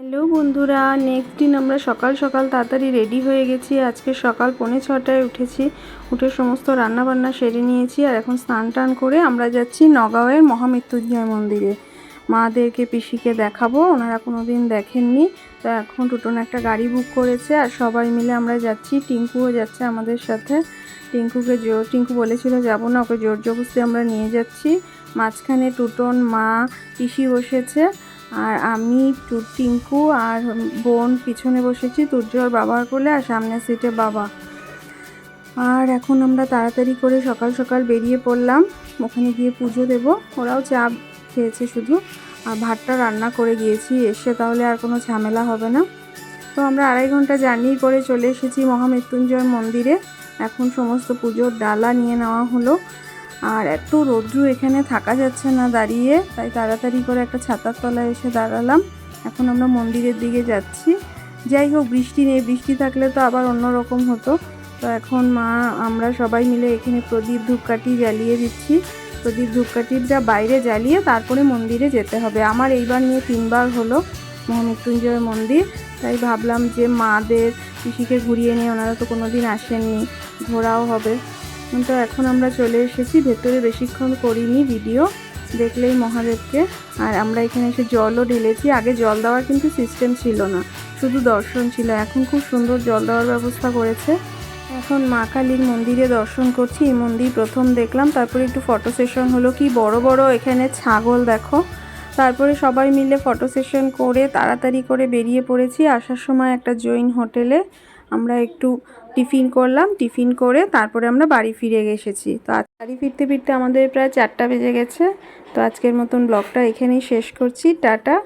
Hello বন্ধুরা, next দিন আমরা সকাল সকাল তাড়াতাড়ি রেডি হয়ে গেছি। আজকে সকাল 5:45টায় উঠেছি, উঠে সমস্ত রান্নাবান্না সেরে নিয়েছি। আর এখন স্নান টান করে আমরা যাচ্ছি নগাঁওয়ের মহামৃত্যুঞ্জয় মন্দিরে। মাদেরকে পিসিকে দেখাবো, ওনারা কোনো দিন দেখেননি। তো এখন টুটন একটা গাড়ি বুক করেছে আর সবাই মিলে আমরা যাচ্ছি। টিঙ্কুও যাচ্ছে আমাদের সাথে। টিঙ্কু বলেছিল যাবো না, ওকে জোর জবরদস্তি আমরা নিয়ে যাচ্ছি। মাঝখানে টুটন, মা, পিসি বসেছে আর আমি, টিঙ্কু আর বোন পিছনে বসেছি, তুর্যর বাবার কোলে, আর সামনের সিটে বাবা। আর এখন আমরা তাড়াতাড়ি করে সকাল সকাল বেরিয়ে পড়লাম। ওখানে গিয়ে পুজো দেব। ওরাও চা খেয়েছে শুধু, আর ভাতটা রান্না করে গিয়েছি এসে, তাহলে আর কোনো ঝামেলা হবে না। তো আমরা 2.5 ঘন্টা জার্নি করে চলে এসেছি মহামৃত্যুঞ্জয় মন্দিরে। এখন সমস্ত পুজোর ডালা নিয়ে নেওয়া হলো। আর এত রৌদ্র, এখানে থাকা যাচ্ছে না দাঁড়িয়ে, তাই তাড়াতাড়ি করে একটা ছাতার তলায় এসে দাঁড়ালাম। এখন আমরা মন্দিরের দিকে যাচ্ছি। যাই হোক, বৃষ্টি নেই, বৃষ্টি থাকলে তো আবার অন্যরকম হতো। তো এখন আমরা সবাই মিলে এখানে প্রদীপ ধূপকাঠি জ্বালিয়ে দিচ্ছি। প্রদীপ ধূপকাঠিটা বাইরে জ্বালিয়ে তারপরে মন্দিরে যেতে হবে। আমার এইবার নিয়ে 3বার হলো মহামৃত্যুঞ্জয় মন্দির, তাই ভাবলাম যে মাদের, পিসিকে ঘুরিয়ে নিয়ে, ওনারা তো কোনো দিন আসেননি, ঘোরাও হবে। তো এখন আমরা চলে এসেছি ভেতরে, বেশিক্ষণ করিনি ভিডিও, দেখলেই মহাদেবকে। আর আমরা এখানে এসে জলও ঢেলেছি। আগে জল দেওয়ার কিন্তু সিস্টেম ছিল না, শুধু দর্শন ছিল। এখন খুব সুন্দর জল দেওয়ার ব্যবস্থা করেছে। এখন মা কালীর মন্দিরে দর্শন করছি। এই মন্দির প্রথম দেখলাম, তারপরে একটু ফটো সেশন হলো। কি বড় বড় এখানে ছাগল দেখো। তারপরে সবাই মিলে ফটো সেশন করে তাড়াতাড়ি করে বেরিয়ে পড়েছি। আসার সময় একটা জৈন হোটেলে আমরা একটু টিফিন করলাম। টিফিন করে তারপরে আমরা বাড়ি ফিরে এসেছি। তো বাড়ি ফিরতে ফিরতে আমাদের প্রায় 4টা বেজে গেছে। তো আজকের মতন ব্লগটা এখানেই শেষ করছি। টাটা।